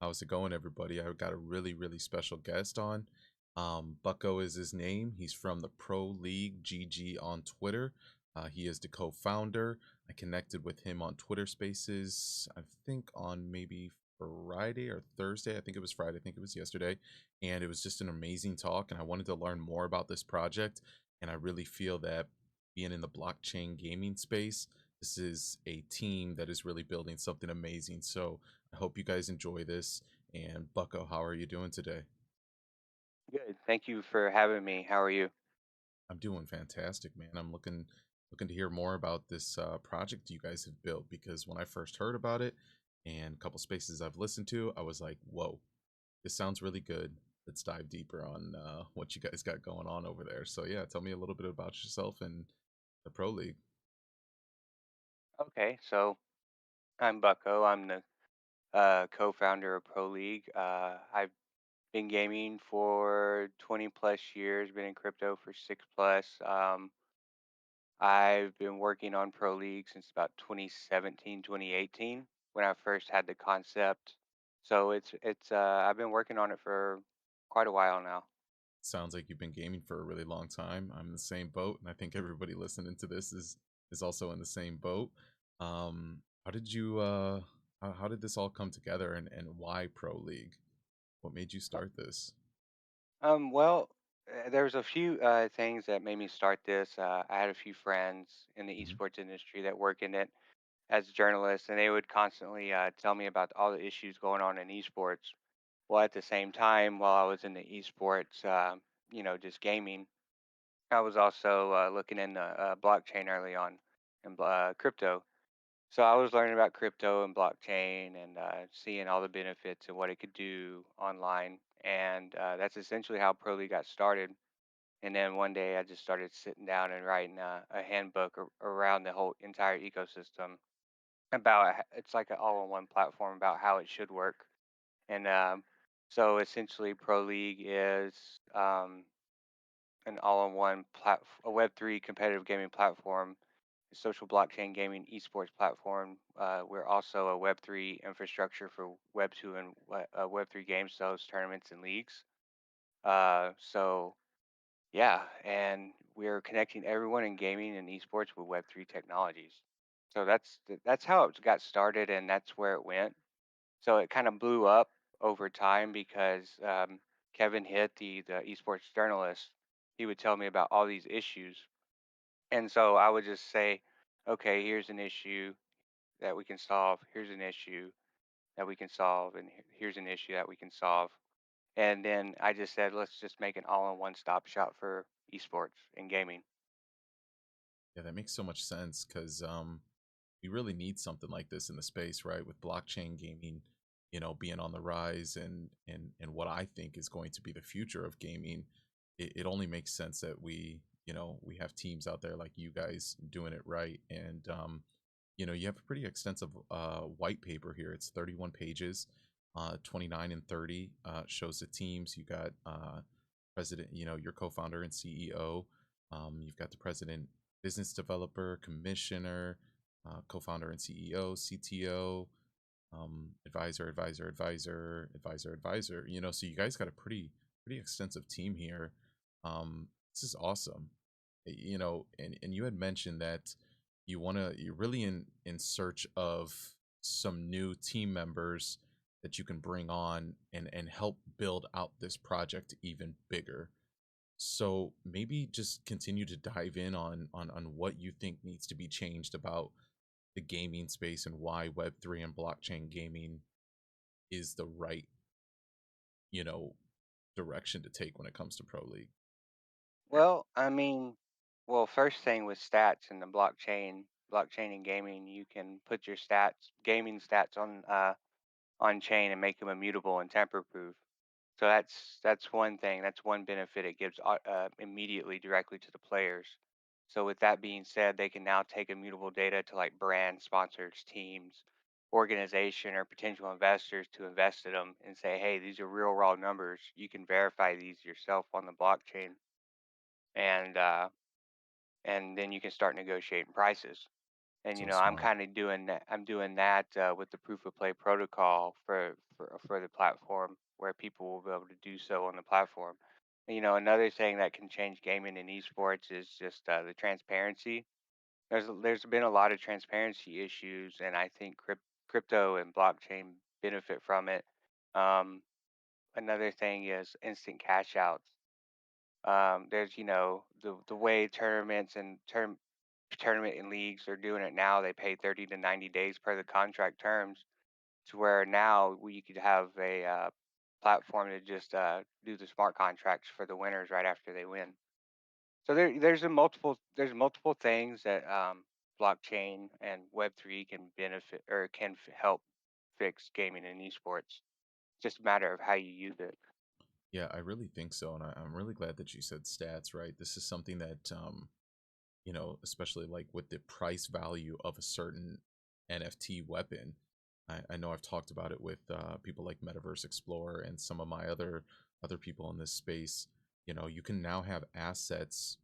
How's it going, everybody? I've got a really special guest on. Bucko is his name. He's from the Pro League GG on Twitter. He is the co-founder. I connected with him on Twitter Spaces, I think on maybe Friday or Thursday. I think it was Friday. I think it was yesterday. And it was just an amazing talk. And I wanted to learn more about this project. And I really feel that being in the blockchain gaming space, this is a team that is really building something amazing. So I hope you guys enjoy this. And Bucko, how are you doing today? Good. Thank you for having me. How are you? I'm doing fantastic, man. I'm looking to hear more about this project you guys have built because when I first heard about it and a couple spaces I've listened to, I was like, "Whoa, this sounds really good. Let's dive deeper on what you guys got going on over there." So yeah, tell me a little bit about yourself and the Pro League. Okay, so I'm Bucko. I'm the co-founder of Pro League. I've been gaming for 20 plus years. Been in crypto for six plus. I've been working on Pro League since about 2017, 2018 when I first had the concept. So I've been working on it for quite a while now. Sounds like you've been gaming for a really long time. I'm in the same boat, and I think everybody listening to this is also in the same boat. How did you how did this all come together and why Pro League? What made you start this? There was a few things that made me start this. I had a few friends in the Hmm. esports industry that work in it as journalists, and they would constantly tell me about all the issues going on in esports. Well, at the same time, while I was in the esports, just gaming, I was also looking into blockchain early on and crypto. So I was learning about crypto and blockchain and seeing all the benefits and what it could do online. And that's essentially how Pro League got started. And then one day I just started sitting down and writing a handbook around the whole entire ecosystem about it's like an all-in-one platform about how it should work. And so essentially, Pro League is an all-in-one a Web3 competitive gaming platform, a social blockchain gaming esports platform. We're also a Web3 infrastructure for Web2 and Web3 games, those tournaments and leagues. So yeah, and we're connecting everyone in gaming and esports with Web3 technologies. So that's how it got started, and that's where it went. So it kind of blew up over time because Kevin Hitt, the esports journalist, he would tell me about all these issues, and so I would just say, okay, here's an issue that we can solve. Here's an issue that we can solve, and here's an issue that we can solve. And then I just said, let's just make an all-in-one stop shop for esports and gaming. Yeah, that makes so much sense because we really need something like this in the space, right? With blockchain gaming, being on the rise and what I think is going to be the future of gaming, it only makes sense that we have teams out there like you guys doing it right. And you have a pretty extensive white paper here. It's 31 pages, 29 and 30 shows the teams. You got president, your co-founder and CEO. You've got the president, business developer, commissioner, co-founder and CEO, CTO, advisor. So you guys got a pretty extensive team here. This is awesome. And you had mentioned that you're really in search of some new team members that you can bring on and help build out this project even bigger. So maybe just continue to dive in on what you think needs to be changed about the gaming space and why Web3 and blockchain gaming is the right, you know, direction to take when it comes to Pro League. Well, I mean, first thing with stats and the blockchain and gaming, you can put your gaming stats on chain and make them immutable and tamper proof. So that's one thing. That's one benefit it gives immediately directly to the players. So with that being said, they can now take immutable data to like brand sponsors, teams, organization, or potential investors to invest in them and say, hey, these are real raw numbers. You can verify these yourself on the blockchain, and uh, and then you can start negotiating prices. And So I'm smart. kind of doing that. I'm doing that with the proof of play protocol for the platform, where people will be able to do so on the platform. And, another thing that can change gaming and esports is just the transparency. There's been a lot of transparency issues, and I think crypto and blockchain benefit from it. Um, Another thing is instant cash outs. There's the way tournaments and tournament and leagues are doing it now. They pay 30 to 90 days per the contract terms, to where now we could have a platform to just do the smart contracts for the winners right after they win. So there's multiple things that blockchain and Web3 can benefit or can help fix gaming and esports. Just a matter of how you use it. Yeah, I really think so, and I'm really glad that you said stats. Right, this is something that especially like with the price value of a certain NFT weapon. I know I've talked about it with people like Metaverse Explorer and some of my other people in this space. You can now have assets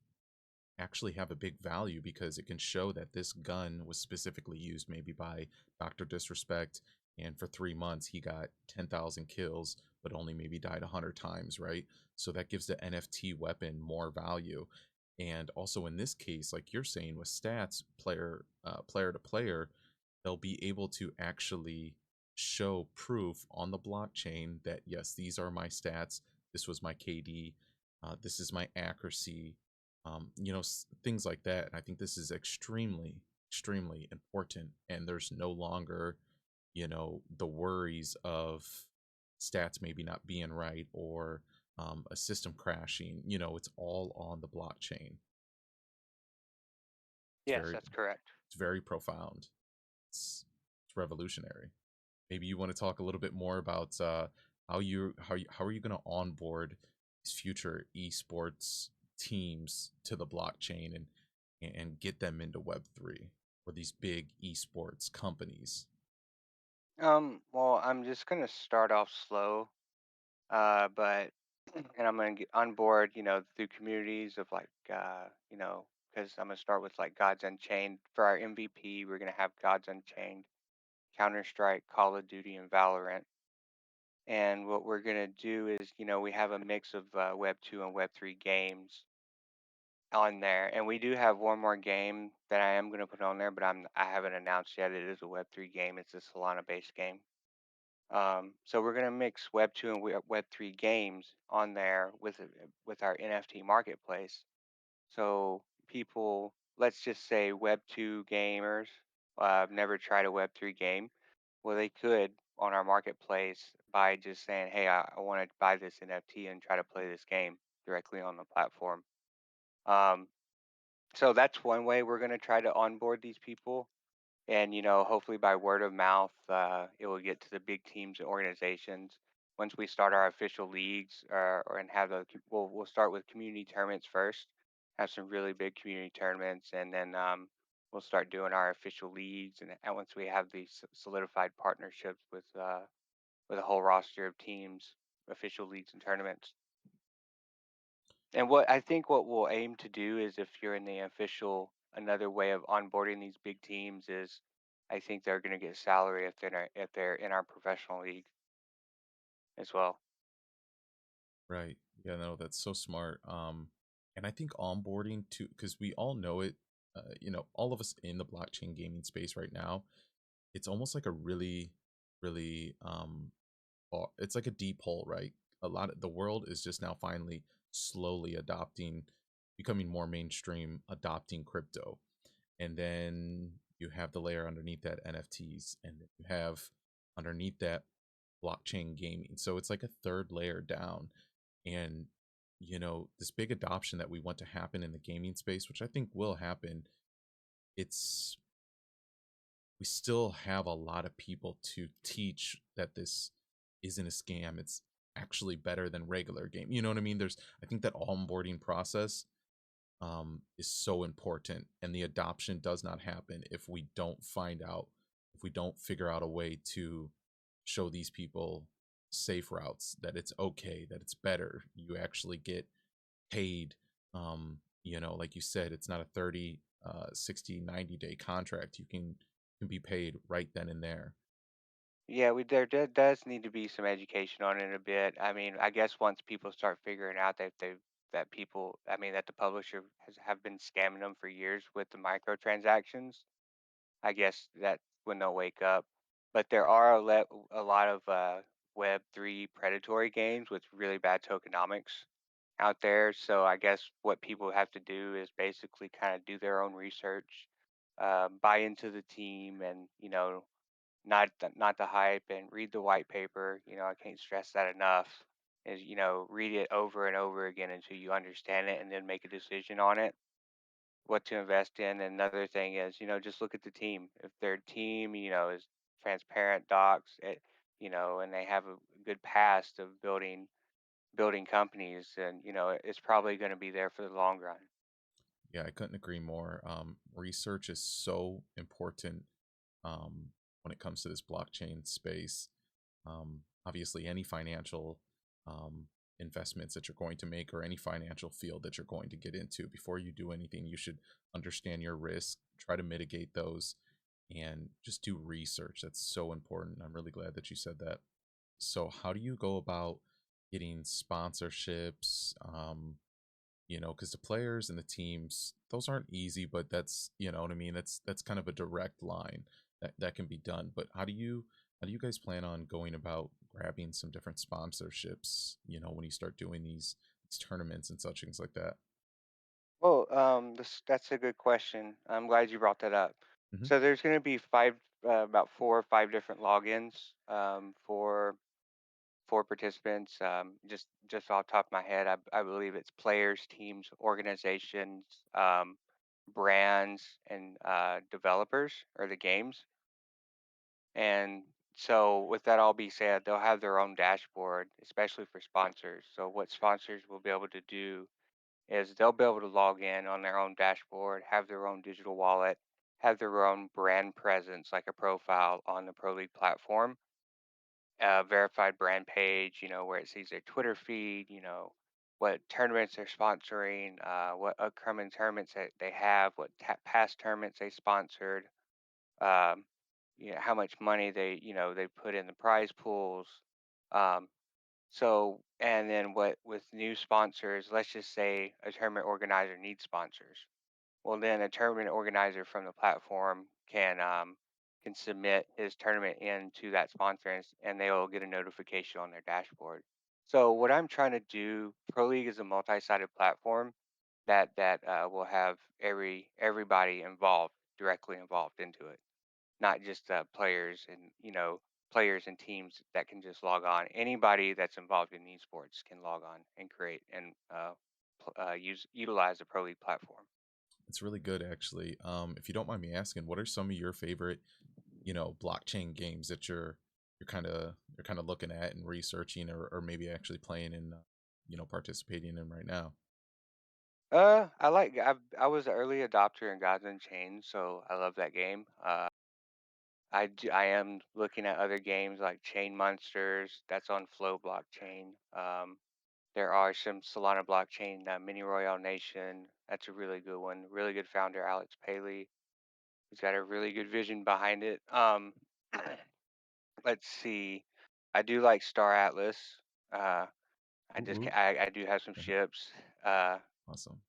actually have a big value because it can show that this gun was specifically used maybe by Dr. Disrespect, and for 3 months he got 10,000 kills but only maybe died 100 times, right? So that gives the NFT weapon more value. And also in this case, like you're saying with stats, player to player, they'll be able to actually show proof on the blockchain that yes, these are my stats, this was my KD, this is my accuracy, things like that. And I think this is extremely important. And there's no longer, the worries of stats maybe not being right or a system crashing. It's all on the blockchain. It's Yes, very, that's correct. it's very profound. It's revolutionary. Maybe you want to talk a little bit more about how are you going to onboard these future esports teams to the blockchain and get them into Web3 or these big esports companies. Well, I'm just gonna start off slow, but and I'm gonna get on board, through communities of like, because I'm gonna start with like Gods Unchained for our MVP. We're gonna have Gods Unchained, Counter Strike, Call of Duty, and Valorant. And what we're gonna do is, we have a mix of Web 2 and Web 3 games on there, and we do have one more game that I am gonna put on there, but I haven't announced yet. It is a Web 3 game. It's a Solana-based game. So we're gonna mix Web 2 and Web 3 games on there with our NFT marketplace. So people, let's just say Web 2 gamers, never tried a Web 3 game. Well, they could on our marketplace by just saying, "Hey, I want to buy this NFT and try to play this game directly on the platform." Um, so that's one way we're gonna try to onboard these people, and hopefully by word of mouth, it will get to the big teams and organizations. Once we start our official leagues, and have we'll start with community tournaments first, have some really big community tournaments, and then we'll start doing our official leagues. And once we have these solidified partnerships with a whole roster of teams, official leagues and tournaments. And what I think what we'll aim to do is, if you're in the official, another way of onboarding these big teams is, I think they're going to get salary if they're in our professional league as well. Right. Yeah, no, that's so smart. And I think onboarding too, because we all know it, all of us in the blockchain gaming space right now, it's almost like a really it's like a deep hole, right? A lot of the world is just now finally slowly adopting, becoming more mainstream, adopting crypto. And then you have the layer underneath that NFTs, and then you have underneath that blockchain gaming. So it's like a third layer down. And this big adoption that we want to happen in the gaming space, which I think will happen, it's we still have a lot of people to teach that this isn't a scam. It's actually better than regular game. You know what I mean? I think that onboarding process is so important, and the adoption does not happen if we don't find out, if we don't figure out a way to show these people safe routes, that it's okay, that it's better. You actually get paid. Like you said, it's not a 30 60, 90-day contract, you can be paid right then and there. Yeah, does need to be some education on it a bit. I mean, I guess once people start figuring out that people, I mean, that the publisher have been scamming them for years with the microtransactions, I guess that's when they'll wake up. But there are a lot of Web3 predatory games with really bad tokenomics out there. So I guess what people have to do is basically kind of do their own research, buy into the team, and not the hype, and read the white paper. I can't stress that enough. Is read it over and over again until you understand it, and then make a decision on it, what to invest in. Another thing is, just look at the team. If their team, is transparent docs, and they have a good past of building companies, and it's probably going to be there for the long run. Yeah, I couldn't agree more. Research is so important when it comes to this blockchain space. Obviously, any financial um, investments that you're going to make or any financial field that you're going to get into, before you do anything, you should understand your risk, try to mitigate those, and just do research. That's so important. I'm really glad that you said that. So, how do you go about getting sponsorships? Because the players and the teams, those aren't easy, but that's, you know what I mean. That's kind of a direct line that can be done. But how do you guys plan on going about grabbing some different sponsorships? When you start doing these tournaments and such things like that. Well, that's a good question. I'm glad you brought that up. Hmm. So there's going to be about 4 or 5 different logins for participants. Just off the top of my head, I believe it's players, teams, organizations, brands, and developers or the games. And so, with that all being said, they'll have their own dashboard, especially for sponsors. So, what sponsors will be able to do is they'll be able to log in on their own dashboard, have their own digital wallet, have their own brand presence, like a profile on the Pro League platform, a verified brand page, where it sees their Twitter feed, what tournaments they're sponsoring, what upcoming tournaments that they have, what past tournaments they sponsored, um, how much money they put in the prize pools. Um, and then what with new sponsors, let's just say a tournament organizer needs sponsors. Well, then a tournament organizer from the platform can submit his tournament into that sponsor, and they will get a notification on their dashboard. So what I'm trying to do, Pro League is a multi-sided platform that will have everybody involved, directly involved into it, not just players and teams that can just log on. Anybody that's involved in esports can log on and create and utilize the Pro League platform. It's really good, actually. If you don't mind me asking, what are some of your favorite, blockchain games that you're kind of looking at and researching, or maybe actually playing and participating in right now? I was an early adopter in Gods Unchained, so I love that game. I am looking at other games like Chain Monsters, that's on Flow blockchain. There are some Solana blockchain, Mini Royale Nation. That's a really good one. Really good founder, Alex Paley. He's got a really good vision behind it. Let's see. I do like Star Atlas. Uh, Ooh, ooh. I do have some ships. Uh, Awesome.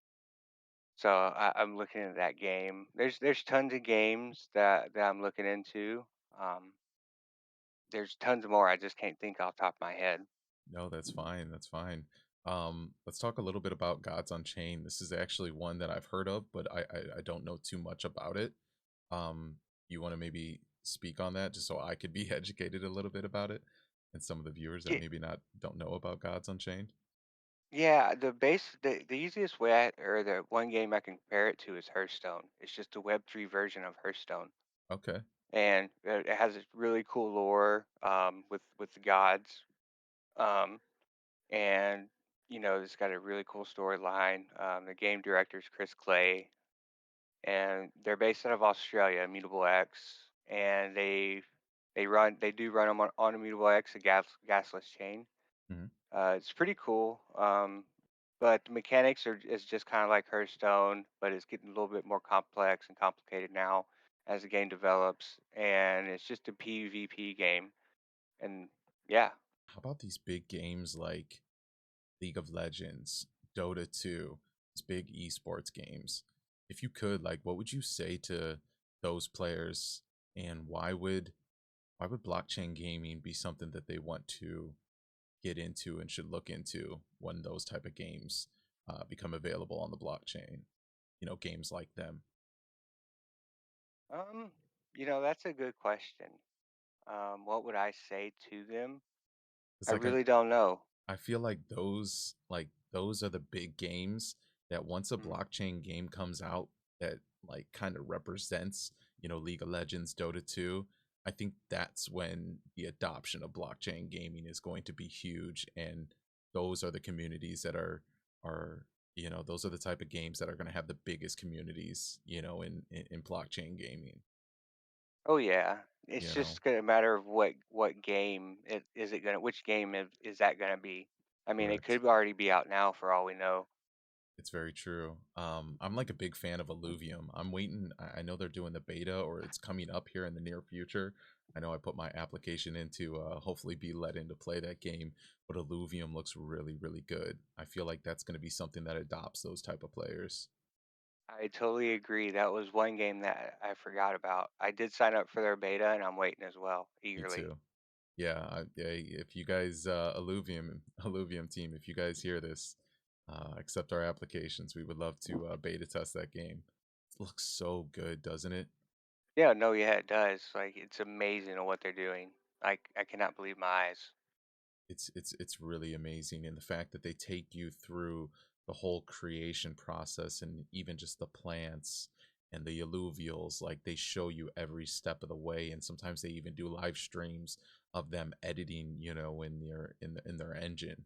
so I'm looking at that game. There's tons of games that I'm looking into. Um, there's tons more. I just can't think off the top of my head. No, that's fine. That's fine. Let's talk a little bit about Gods Unchained. This is actually one that I've heard of, but I don't know too much about it. You want to maybe speak on that just so I could be educated a little bit about it, and some of the viewers that Yeah, maybe not don't know about Gods Unchained? yeah. The easiest way, or the one game I can compare it to is Hearthstone. It's just a Web3 version of Hearthstone, Okay. and it has this really cool lore with the gods, um, and it's got a really cool storyline. The game director is Chris Clay, and they're based out of Australia, Immutable X, and they do run them on Immutable X, a gasless chain. Hmm. It's pretty cool. but the mechanics are is just kind of like Hearthstone, but it's getting a little bit more complex and complicated now as the game develops, and it's just a PvP game. And yeah, How about these big games like League of Legends, Dota 2, these big esports games? If you could, like, what would you say to those players, and why would blockchain gaming be something that they want to get into and should look into when those type of games become available on the blockchain? Games like them. um, that's a good question. What would I say to them? It's I like really don't know. I feel like those are the big games that once a Mhm. blockchain game comes out that like kind of represents, League of Legends, Dota 2, I think that's when the adoption of blockchain gaming is going to be huge, and those are the communities that are those are the type of games that are going to have the biggest communities, in blockchain gaming, Oh yeah, it's you know. just gonna matter of what game it is it gonna which game is that gonna be? I mean, it Correct. could already be out now for all we know. It's very true. I'm like a big fan of Illuvium. I'm waiting. I know they're doing the beta, or it's coming up here in the near future. I know I put my application in to hopefully be let in to play that game, but Illuvium looks really, really good. I feel like that's going to be something that adopts those type of players. I totally agree. That was one game that I forgot about. I did sign up for their beta, and I'm waiting as well, Me eagerly. too. Yeah, yeah. If you guys, Illuvium team, if you guys hear this, accept our applications. We would love to beta test that game. It looks so good, doesn't it? Yeah, no, yeah, it does. Like it's amazing at what they're doing. I cannot believe my eyes. It's really amazing, and the fact that they take you through the whole creation process, and even just the plants and the alluvials, like they show you every step of the way, and sometimes they even do live streams of them editing, in their engine.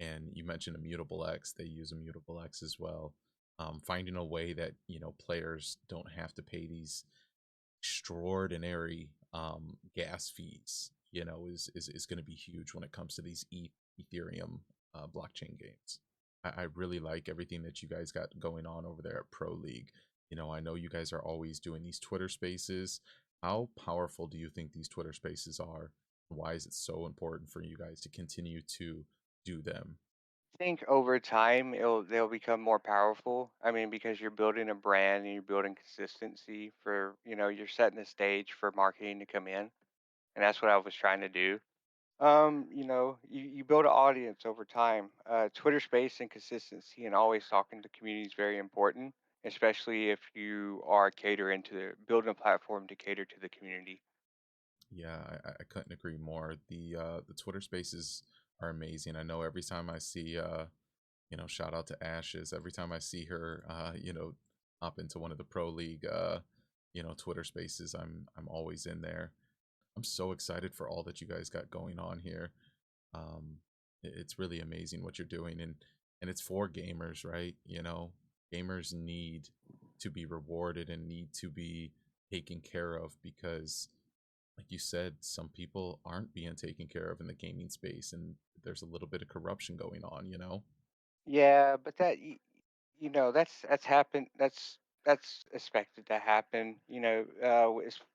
And you mentioned Immutable X, they use Immutable X as well. Finding a way that players don't have to pay these extraordinary gas fees, is going to be huge when it comes to these Ethereum blockchain games. I really like everything that you guys got going on over there at Pro League. I know you guys are always doing these Twitter spaces. How powerful do you think these Twitter spaces are? Why is it so important for you guys to continue to do them? I think over time they'll become more powerful. I mean, because you're building a brand and you're building consistency for, you're setting the stage for marketing to come in. And that's what I was trying to do. You build an audience over time. Twitter space and consistency and always talking to community is very important, especially if you are catering to building a platform to cater to the community. Yeah, I couldn't agree more. The Twitter spaces are amazing. I know every time I see shout out to Ashes. Every time I see her hop into one of the pro league Twitter spaces, I'm always in there. I'm so excited for all that you guys got going on here. It's really amazing what you're doing, and it's for gamers, right? Gamers need to be rewarded and need to be taken care of because, like you said, some people aren't being taken care of in the gaming space, and there's a little bit of corruption going on. Yeah, but that's happened. That's expected to happen.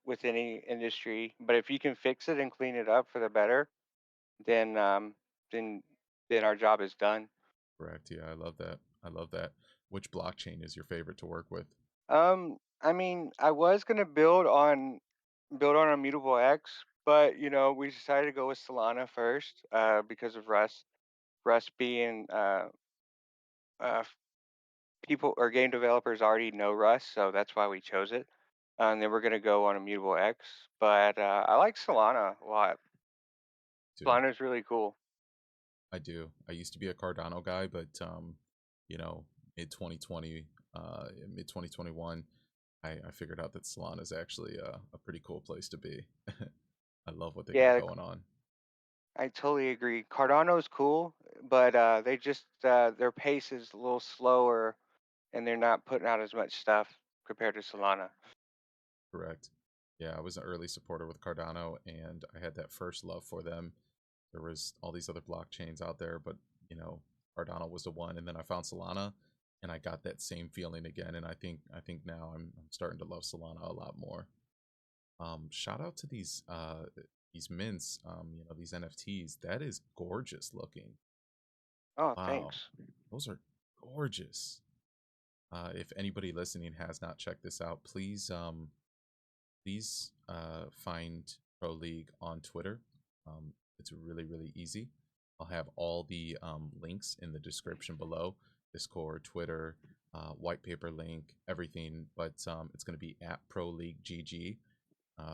With any industry. But if you can fix it and clean it up for the better, then then then our job is done. Correct. Yeah, I love that. I love that. Which blockchain is your favorite to work with? I mean, I was gonna build on Immutable X, but we decided to go with Solana first, because of Rust. Rust being f- people or game developers already know Rust, so that's why we chose it. And then we're gonna go on Immutable X, but I like Solana a lot. Too. Solana is really cool. I do. I used to be a Cardano guy, but you know, mid 2020, mid 2021, I figured out that Solana is actually a pretty cool place to be. I love what they got Yeah, going on. I totally agree. Cardano is cool, but they just their pace is a little slower, and they're not putting out as much stuff compared to Solana. Correct. Yeah, I was an early supporter with Cardano, and I had that first love for them. There was all these other blockchains out there, but you know, Cardano was the one, and then I found Solana, and I got that same feeling again. And I think now I'm starting to love Solana a lot more. Shout out to these mints, these NFTs. That is gorgeous looking. Oh, Wow, thanks. those are gorgeous. If anybody listening has not checked this out, please find Pro League on Twitter. It's really, really easy. I'll have all the links in the description below: Discord, Twitter, white paper link, everything. But it's going to be at Pro League GG.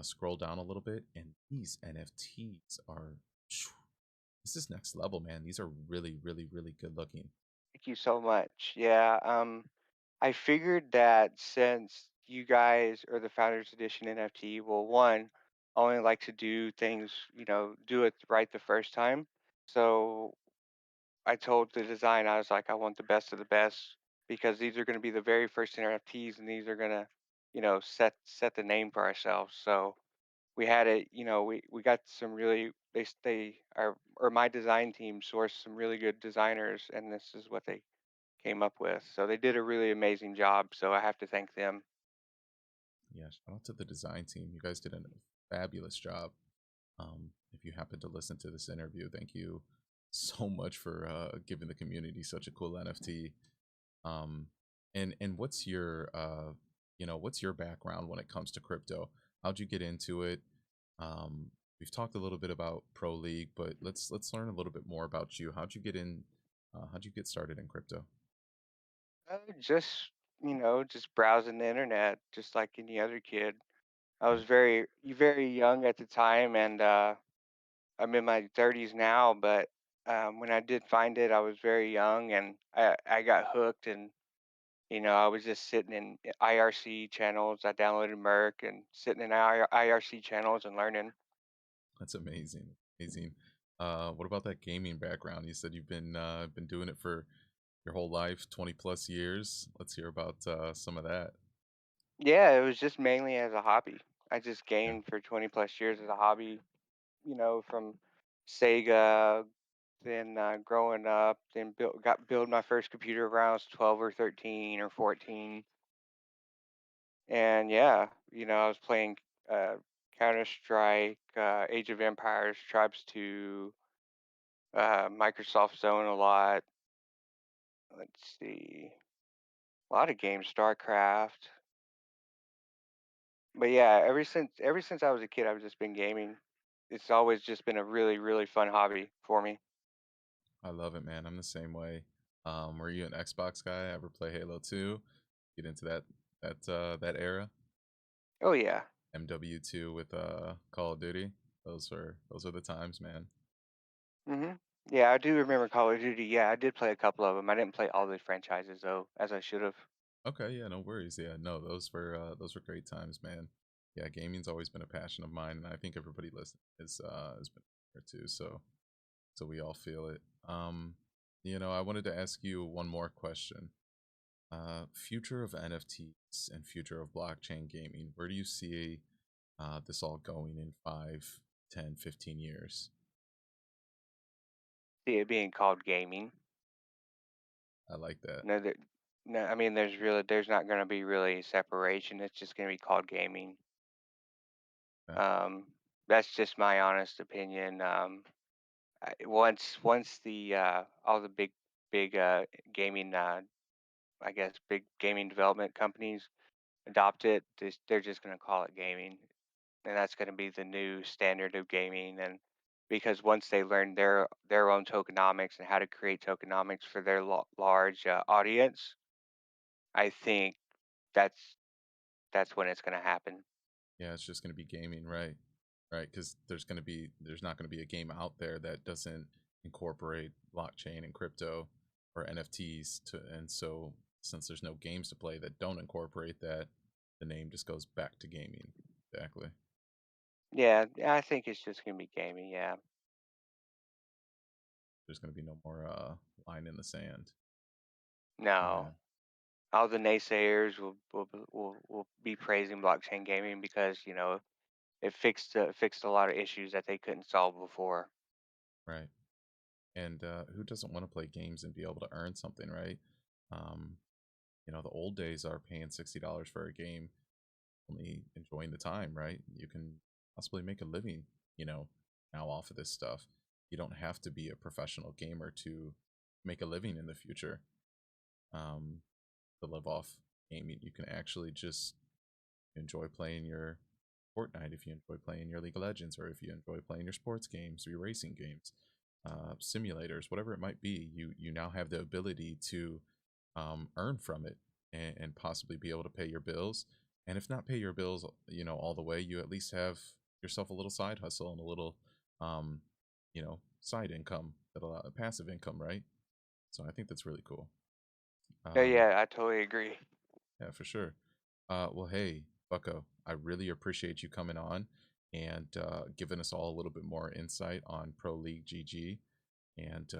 Scroll down a little bit, and these NFTs are. This is next level, man. These are really, really, really good looking. Thank you so much. Yeah, I figured that since you guys are the Founders Edition NFT, well, one, I only like to do things, do it right the first time. So I told the design, I was like, I want the best of the best because these are going to be the very first NFTs, and these are going to, set the name for ourselves. So we had it, we got some really they are or my design team sourced some really good designers, and this is what they came up with. So they did a really amazing job. So I have to thank them. Yeah, shout out to the design team. You guys did a fabulous job. If you happen to listen to this interview, thank you so much for giving the community such a cool NFT. Um, and what's your background when it comes to crypto? How'd you get into it? We've talked a little bit about Pro League, but let's learn a little bit more about you. How'd you get in? How'd you get started in crypto? Just just browsing the internet, just like any other kid. I Yeah, was very young at the time, and I'm in my 30s now. But when I did find it, I was very young, and I got hooked. And I was just sitting in IRC channels. I downloaded Merc and sitting in IRC channels and learning. that's amazing, amazing. What about that gaming background? You said you've been doing it for your whole life, 20 plus years. Let's hear about some of that. Yeah, it was just mainly as a hobby. I just Yeah, gamed for 20 plus years as a hobby, from Sega, then growing up, then build my first computer around I was 12 or 13 or 14. And yeah, I was playing uh, Counter Strike, Age of Empires, Tribes 2, Microsoft Zone a lot. Let's see, a lot of games, StarCraft. But yeah, ever since I was a kid, I've just been gaming. It's always just been a really, really fun hobby for me. I love it, man. I'm the same way. Were you an Xbox guy? Ever play Halo 2? Get into that era? Oh yeah. MW2 with Call of Duty. Those are the times, man. hmm Yeah, I do remember Call of Duty. Yeah, I did play a couple of them. I didn't play all the franchises though, as I should have. Okay, yeah, no worries. Yeah, no, those were great times, man. Yeah, gaming's always been a passion of mine, and I think everybody listening has been there too. So we all feel it. I wanted to ask you one more question. Future of NFTs and future of blockchain gaming. Where do you see this all going in 5, 10, 15 years? See it being called gaming. I like that. No, no. I mean, there's not going to be really separation. It's just going to be called gaming. Okay. Um, that's just my honest opinion. Once the all the big gaming, I guess big gaming development companies adopt it, they're just going to call it gaming, and that's going to be the new standard of gaming. And because once they learn their own tokenomics and how to create tokenomics for their large audience, I think that's that's when it's going to happen. Yeah, it's just going to be gaming, right? Right, because there's not going to be a game out there that doesn't incorporate blockchain and crypto or NFTs and so since there's no games to play that don't incorporate that, the name just goes back to gaming. Exactly. Yeah, yeah, I think it's just going to be gaming. Yeah. There's going to be no more line in the sand. Yeah, No, all the naysayers will be praising blockchain gaming because it fixed a lot of issues that they couldn't solve before. right. And who doesn't want to play games and be able to earn something, right? Um, the old days are paying $60 for a game, only enjoying the time, right? You can possibly make a living, you know, now off of this stuff. You don't have to be a professional gamer to make a living in the future. Um, to live off gaming, you can actually just enjoy playing your Fortnite, if you enjoy playing your League of Legends, or if you enjoy playing your sports games or your racing games, simulators, whatever it might be. You now have the ability to earn from it, and possibly be able to pay your bills. And if not pay your bills, all the way, you at least have yourself a little side hustle and a little, um, side income, that allow passive income, right? So I think that's really cool. Yeah, Um, yeah, I totally agree. yeah, for sure. Well, hey, Bucko, I really appreciate you coming on and giving us all a little bit more insight on Pro League GG. And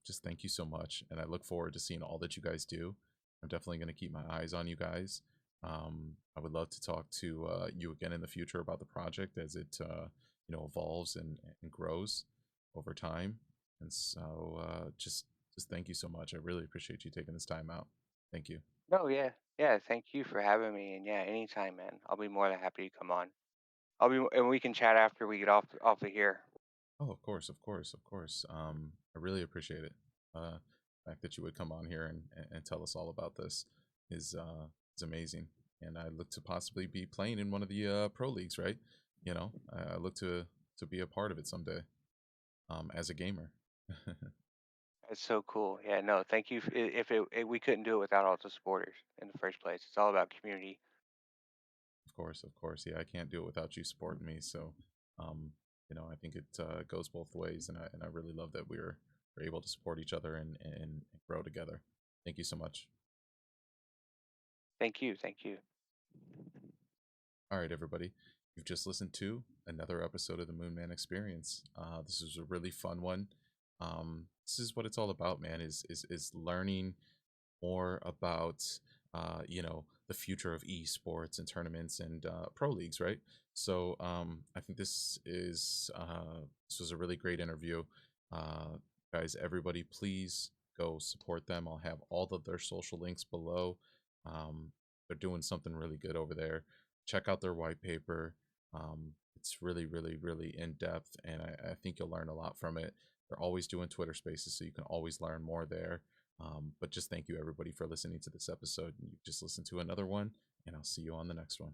just thank you so much. And I look forward to seeing all that you guys do. I'm definitely going to keep my eyes on you guys. I would love to talk to you again in the future about the project as it evolves and grows over time. And so just thank you so much. I really appreciate you taking this time out. Thank you. No, yeah, yeah. Thank you for having me, and yeah, anytime, man. I'll be more than happy to come on. And we can chat after we get off of here. Oh, of course, of course, of course. I really appreciate it. The fact that you would come on here and tell us all about this is amazing. And I look to possibly be playing in one of the pro leagues, right? I look to be a part of it someday. As a gamer. Of It's so cool. Yeah, no, thank you. If we couldn't do it without all the supporters in the first place. It's all about community. course, of course. Yeah, I can't do it without you supporting me. So, um, I think it goes both ways, and I really love that we're able to support each other and grow together. Thank you so much. Thank you, thank you. All right, everybody. You've just listened to another episode of the Moon Man Experience. This was a really fun one. This is what it's all about, man. Is learning more about the future of esports and tournaments and pro leagues, right? So I think this was a really great interview. Guys, everybody, please go support them. I'll have all of their social links below. They're doing something really good over there. Check out their white paper. It's really, really, really in depth, and I think you'll learn a lot from it. They're always doing Twitter Spaces, so you can always learn more there. But just thank you, everybody, for listening to this episode. You just listened to another one, and I'll see you on the next one.